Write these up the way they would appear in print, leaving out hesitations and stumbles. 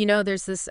There's this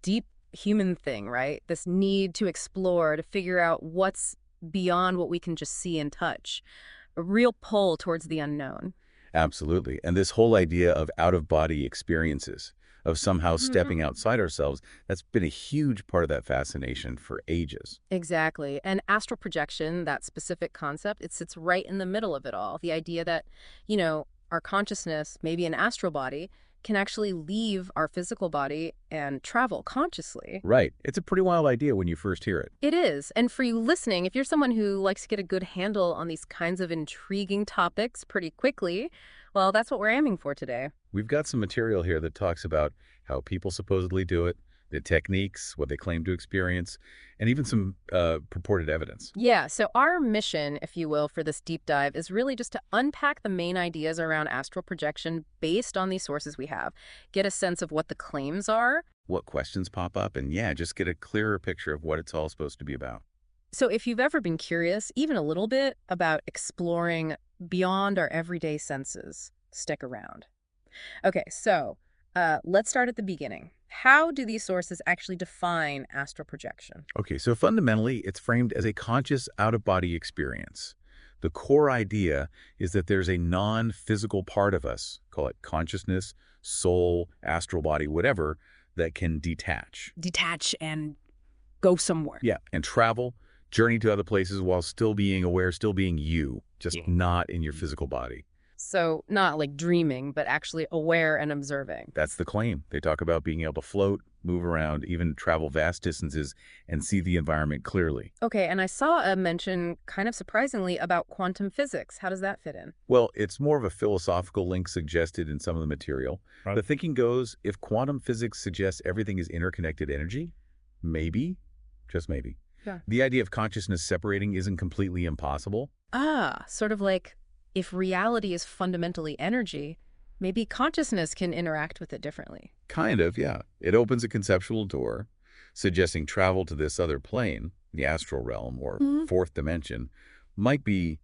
deep human thing, right? This need to explore, to figure out what's beyond what we can just see and touch. A real pull towards the unknown. Absolutely. And this whole idea of out-of-body experiences, of somehow stepping Mhm. outside ourselves, that's been a huge part of that fascination for ages. Exactly. And astral projection, that specific concept, it sits right in the middle of it all. The idea that, our consciousness, maybe an astral body, can actually leave our physical body and travel consciously. Right. It's a pretty wild idea when you first hear it. It is. And for you listening, if you're someone who likes to get a good handle on these kinds of intriguing topics pretty quickly, well, that's what we're aiming for today. We've got some material here that talks about how people supposedly do it, the techniques, what they claim to experience, and even some purported evidence. Yeah, so our mission, if you will, for this deep dive is really just to unpack the main ideas around astral projection based on these sources we have, get a sense of what the claims are. What questions pop up, and yeah, just get a clearer picture of what it's all supposed to be about. So if you've ever been curious, even a little bit, about exploring beyond our everyday senses, stick around. Okay, so let's start at the beginning. How do these sources actually define astral projection? Okay, so fundamentally, it's framed as a conscious out-of-body experience. The core idea is that there's a non-physical part of us, call it consciousness, soul, astral body, whatever, that can detach. Detach and go somewhere. Yeah, and travel, journey to other places while still being aware, still being you, just Yeah. not in your physical body. So not like dreaming, but actually aware and observing. That's the claim. They talk about being able to float, move around, even travel vast distances and see the environment clearly. Okay, and I saw a mention, kind of surprisingly, about quantum physics. How does that fit in? Well, it's more of a philosophical link suggested in some of the material. Right. The thinking goes, if quantum physics suggests everything is interconnected energy, maybe, just maybe, Yeah. the idea of consciousness separating isn't completely impossible. Sort of like if reality is fundamentally energy, maybe consciousness can interact with it differently. Kind of, yeah. It opens a conceptual door, suggesting travel to this other plane, the astral realm or Mhm. fourth dimension, might be,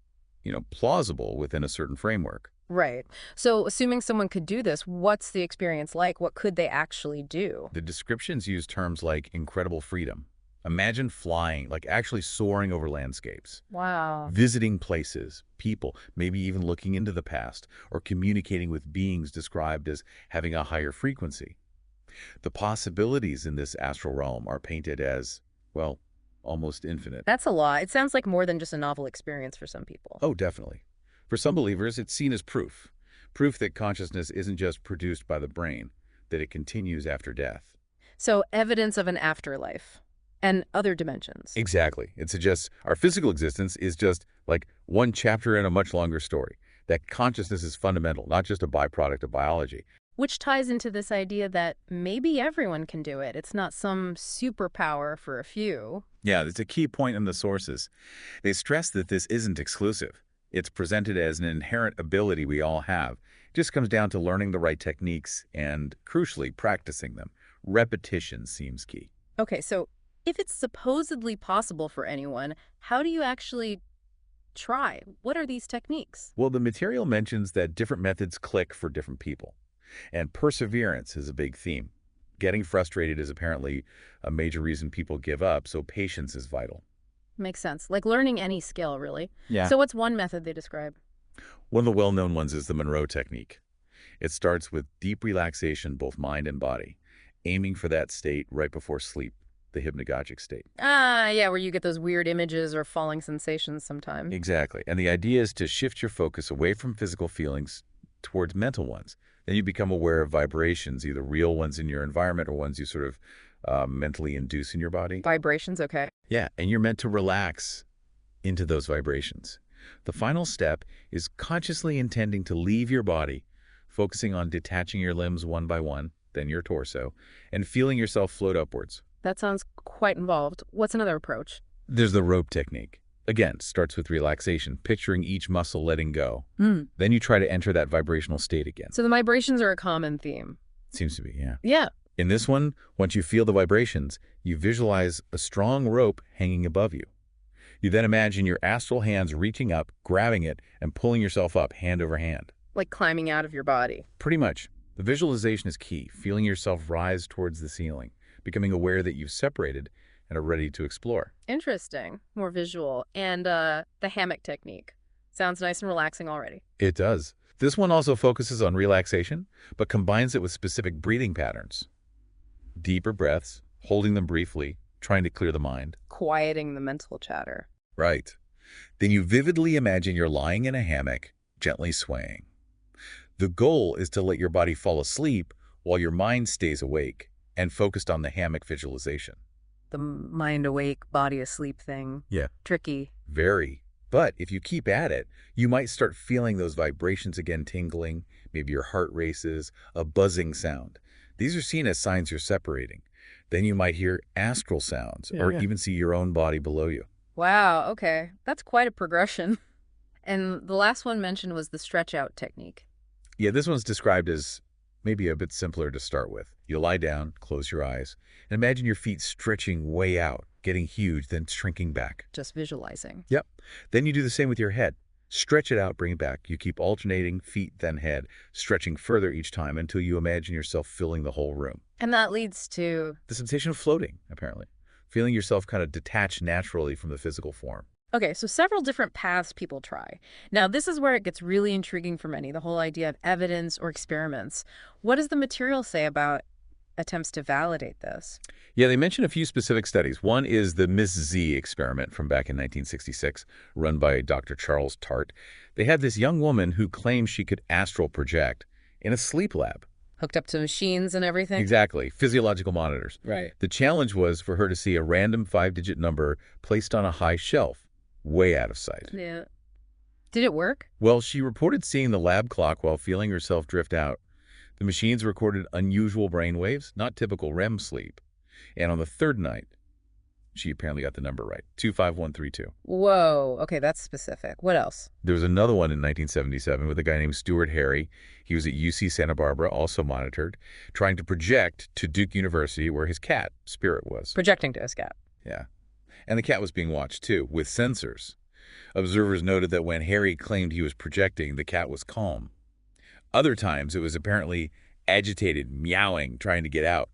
plausible within a certain framework. Right. So assuming someone could do this, what's the experience like? What could they actually do? The descriptions use terms like incredible freedom. Imagine flying, like actually soaring over landscapes, Wow. visiting places, people, maybe even looking into the past, or communicating with beings described as having a higher frequency. The possibilities in this astral realm are painted as, well, almost infinite. That's a lot. It sounds like more than just a novel experience for some people. Oh, definitely. For some believers, it's seen as proof. Proof that consciousness isn't just produced by the brain, that it continues after death. So evidence of an afterlife and other dimensions. Exactly. It suggests our physical existence is just like one chapter in a much longer story. That consciousness is fundamental, not just a byproduct of biology. Which ties into this idea that maybe everyone can do it. It's not some superpower for a few. Yeah, it's a key point in the sources. They stress that this isn't exclusive. It's presented as an inherent ability we all have. It just comes down to learning the right techniques and, crucially, practicing them. Repetition seems key. Okay, so if it's supposedly possible for anyone, how do you actually try? What are these techniques? Well, the material mentions that different methods click for different people. And perseverance is a big theme. Getting frustrated is apparently a major reason people give up, so patience is vital. Makes sense. Like learning any skill, really. Yeah. So what's one method they describe? One of the well-known ones is the Monroe technique. It starts with deep relaxation, both mind and body, aiming for that state right before sleep, the hypnagogic state. Yeah, where you get those weird images or falling sensations sometimes. Exactly. And the idea is to shift your focus away from physical feelings towards mental ones. Then you become aware of vibrations, either real ones in your environment or ones you sort of mentally induce in your body. Vibrations, okay. Yeah, and you're meant to relax into those vibrations. The final step is consciously intending to leave your body, focusing on detaching your limbs one by one, then your torso, and feeling yourself float upwards. That sounds quite involved. What's another approach? There's the rope technique. Again, starts with relaxation, picturing each muscle letting go. Then you try to enter that vibrational state again. So the vibrations are a common theme. Seems to be, yeah. Yeah. In this one, once you feel the vibrations, you visualize a strong rope hanging above you. You then imagine your astral hands reaching up, grabbing it, and pulling yourself up hand over hand. Like climbing out of your body. Pretty much. The visualization is key, feeling yourself rise towards the ceiling, becoming aware that you've separated and are ready to explore. Interesting. More visual. And the hammock technique. Sounds nice and relaxing already. It does. This one also focuses on relaxation, but combines it with specific breathing patterns. Deeper breaths, holding them briefly, trying to clear the mind. Quieting the mental chatter. Right. Then you vividly imagine you're lying in a hammock, gently swaying. The goal is to let your body fall asleep while your mind stays awake and focused on the hammock visualization. The mind awake, body asleep thing. Yeah. Tricky. Very. But if you keep at it, you might start feeling those vibrations again tingling, maybe your heart races, a buzzing sound. These are seen as signs you're separating. Then you might hear astral sounds or even see your own body below you. Wow, okay. That's quite a progression. And the last one mentioned was the stretch out technique. Yeah, this one's described as maybe a bit simpler to start with. You lie down, close your eyes, and imagine your feet stretching way out, getting huge, then shrinking back. Just visualizing. Yep. Then you do the same with your head. Stretch it out, bring it back. You keep alternating feet, then head, stretching further each time until you imagine yourself filling the whole room. And that leads to... The sensation of floating, apparently. Feeling yourself kind of detached naturally from the physical form. Okay, so several different paths people try. Now, this is where it gets really intriguing for many, the whole idea of evidence or experiments. What does the material say about attempts to validate this? Yeah, they mention a few specific studies. One is the Miss Z experiment from back in 1966, run by Dr. Charles Tart. They had this young woman who claimed she could astral project in a sleep lab. Hooked up to machines and everything? Exactly, physiological monitors. Right. The challenge was for her to see a random 5-digit number placed on a high shelf, way out of sight. Yeah. Did it work? Well, she reported seeing the lab clock while feeling herself drift out. The machines recorded unusual brain waves, not typical REM sleep. And on the third night, she apparently got the number right, 25132. Whoa. Okay, that's specific. What else? There was another one in 1977 with a guy named Stuart Harry. He was at UC Santa Barbara, also monitored, trying to project to Duke University where his cat, Spirit, was. Projecting to a scat. Yeah. And the cat was being watched, too, with sensors. Observers noted that when Harry claimed he was projecting, the cat was calm. Other times, it was apparently agitated, meowing, trying to get out.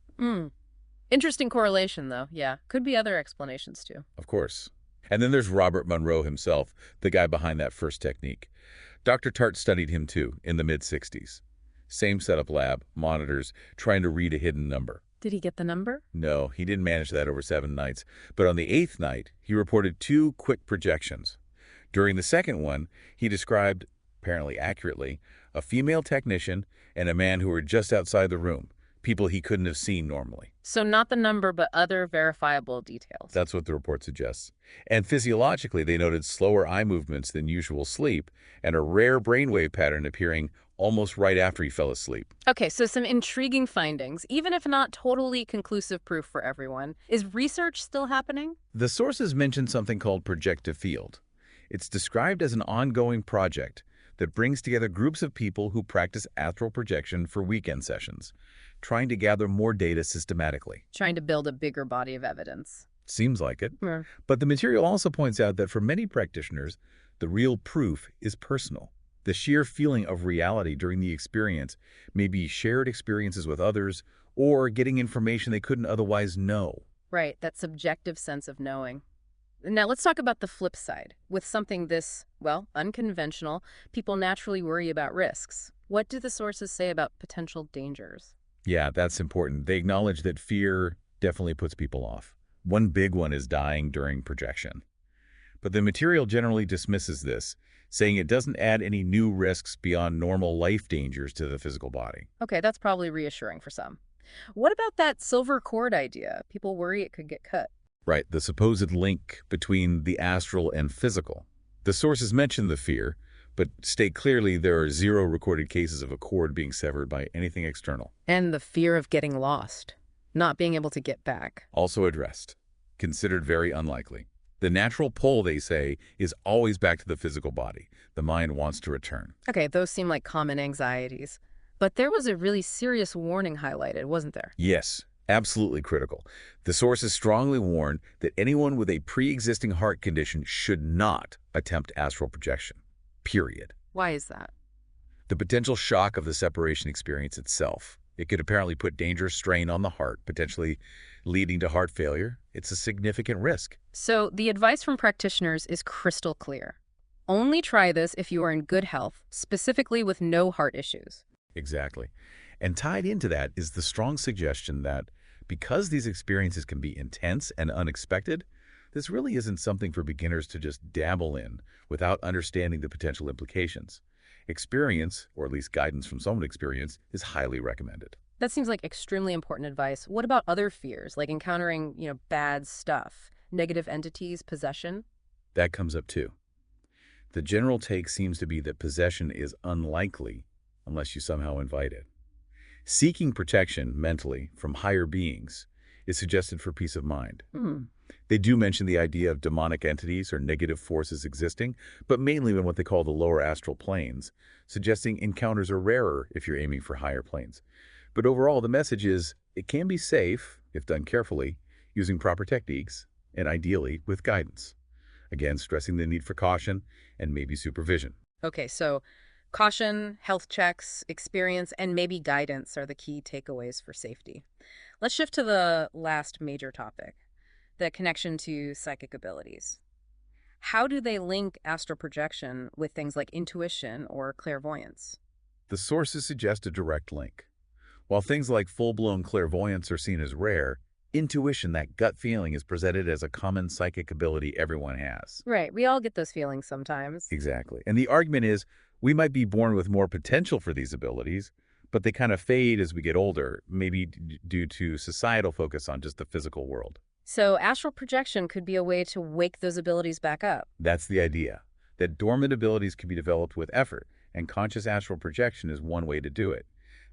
Interesting correlation, though. Yeah. Could be other explanations, too. Of course. And then there's Robert Monroe himself, the guy behind that first technique. Dr. Tart studied him, too, in the mid-60s. Same setup lab, monitors, trying to read a hidden number. Did he get the number? No, he didn't manage that over 7 nights. But on the 8th night, he reported 2 quick projections. During the second one, he described, apparently accurately, a female technician and a man who were just outside the room, people he couldn't have seen normally. So not the number, but other verifiable details. That's what the report suggests. And physiologically, they noted slower eye movements than usual sleep and a rare brainwave pattern appearing almost right after he fell asleep. Okay, so some intriguing findings, even if not totally conclusive proof for everyone. Is research still happening? The sources mention something called projective field. It's described as an ongoing project that brings together groups of people who practice astral projection for weekend sessions, trying to gather more data systematically. Trying to build a bigger body of evidence. Seems like it. Yeah. But the material also points out that for many practitioners, the real proof is personal. The sheer feeling of reality during the experience may be shared experiences with others or getting information they couldn't otherwise know. Right, that subjective sense of knowing. Now, let's talk about the flip side. With something this, well, unconventional, people naturally worry about risks. What do the sources say about potential dangers? Yeah, that's important. They acknowledge that fear definitely puts people off. One big one is dying during projection. But the material generally dismisses this, saying it doesn't add any new risks beyond normal life dangers to the physical body. Okay, that's probably reassuring for some. What about that silver cord idea? People worry it could get cut. Right, the supposed link between the astral and physical. The sources mention the fear, but state clearly there are 0 recorded cases of a cord being severed by anything external. And the fear of getting lost, not being able to get back. Also addressed. Considered very unlikely. The natural pull, they say, is always back to the physical body. The mind wants to return. Okay, those seem like common anxieties. But there was a really serious warning highlighted, wasn't there? Yes, absolutely critical. The sources strongly warn that anyone with a pre-existing heart condition should not attempt astral projection. Period. Why is that? The potential shock of the separation experience itself. It could apparently put dangerous strain on the heart, potentially leading to heart failure. It's a significant risk. So the advice from practitioners is crystal clear. Only try this if you are in good health, specifically with no heart issues. Exactly. And tied into that is the strong suggestion that because these experiences can be intense and unexpected, this really isn't something for beginners to just dabble in without understanding the potential implications. Experience, or at least guidance from someone experienced, is highly recommended. That seems like extremely important advice. What about other fears, like encountering, bad stuff, negative entities, possession? That comes up too. The general take seems to be that possession is unlikely unless you somehow invite it. Seeking protection mentally from higher beings is suggested for peace of mind. Hmm. They do mention the idea of demonic entities or negative forces existing, but mainly in what they call the lower astral planes, suggesting encounters are rarer if you're aiming for higher planes. But overall, the message is it can be safe, if done carefully, using proper techniques, and ideally with guidance. Again, stressing the need for caution and maybe supervision. Okay, so caution, health checks, experience, and maybe guidance are the key takeaways for safety. Let's shift to the last major topic, the connection to psychic abilities. How do they link astral projection with things like intuition or clairvoyance? The sources suggest a direct link. While things like full-blown clairvoyance are seen as rare, intuition, that gut feeling, is presented as a common psychic ability everyone has. Right, we all get those feelings sometimes. Exactly. And the argument is we might be born with more potential for these abilities, but they kind of fade as we get older, maybe due to societal focus on just the physical world. So astral projection could be a way to wake those abilities back up. That's the idea, that dormant abilities can be developed with effort, and conscious astral projection is one way to do it.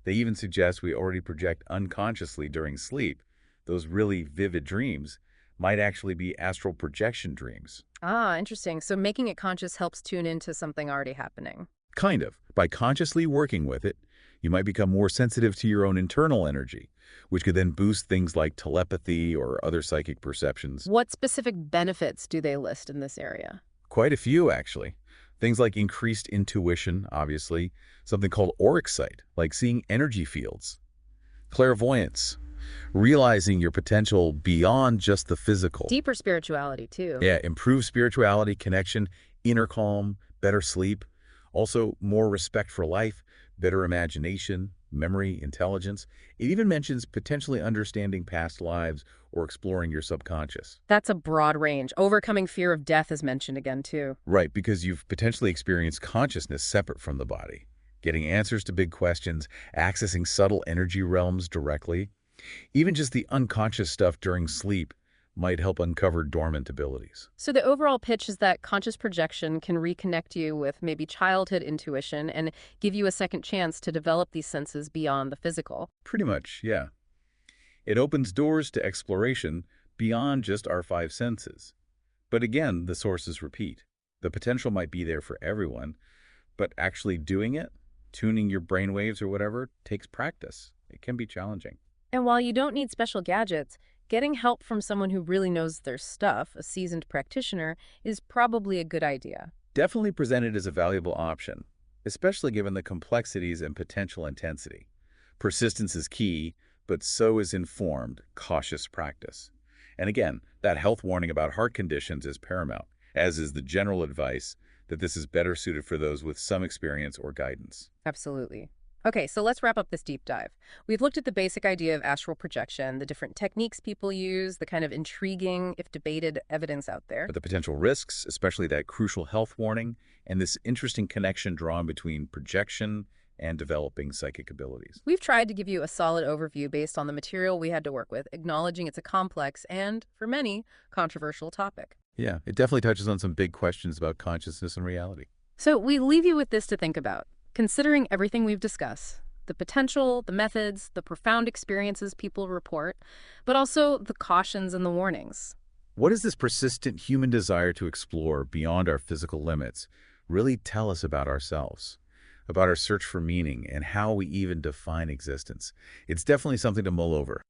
They even suggest we already project unconsciously during sleep. Those really vivid dreams might actually be astral projection dreams. Ah, interesting. So making it conscious helps tune into something already happening. Kind of. By consciously working with it, you might become more sensitive to your own internal energy, which could then boost things like telepathy or other psychic perceptions. What specific benefits do they list in this area? Quite a few, actually. Things like increased intuition, obviously, something called auric sight, like seeing energy fields, clairvoyance, realizing your potential beyond just the physical. Deeper spirituality, too. Yeah, improved spirituality, connection, inner calm, better sleep, also more respect for life, better imagination, memory, intelligence. It even mentions potentially understanding past lives or exploring your subconscious. That's a broad range. Overcoming fear of death is mentioned again, too. Right, because you've potentially experienced consciousness separate from the body, getting answers to big questions, accessing subtle energy realms directly. Even just the unconscious stuff during sleep might help uncover dormant abilities. So the overall pitch is that conscious projection can reconnect you with maybe childhood intuition and give you a second chance to develop these senses beyond the physical. Pretty much, yeah. It opens doors to exploration beyond just our five senses. But again, the sources repeat. The potential might be there for everyone, but actually doing it, tuning your brainwaves or whatever, takes practice. It can be challenging. And while you don't need special gadgets, getting help from someone who really knows their stuff, a seasoned practitioner, is probably a good idea. Definitely presented as a valuable option, especially given the complexities and potential intensity. Persistence is key, but so is informed, cautious practice. And again, that health warning about heart conditions is paramount, as is the general advice that this is better suited for those with some experience or guidance. Absolutely. Okay, so let's wrap up this deep dive. We've looked at the basic idea of astral projection, the different techniques people use, the kind of intriguing, if debated, evidence out there. But the potential risks, especially that crucial health warning, and this interesting connection drawn between projection and developing psychic abilities. We've tried to give you a solid overview based on the material we had to work with, acknowledging it's a complex and, for many, controversial topic. Yeah, it definitely touches on some big questions about consciousness and reality. So we leave you with this to think about. Considering everything we've discussed, the potential, the methods, the profound experiences people report, but also the cautions and the warnings. What does this persistent human desire to explore beyond our physical limits really tell us about ourselves, about our search for meaning, and how we even define existence? It's definitely something to mull over.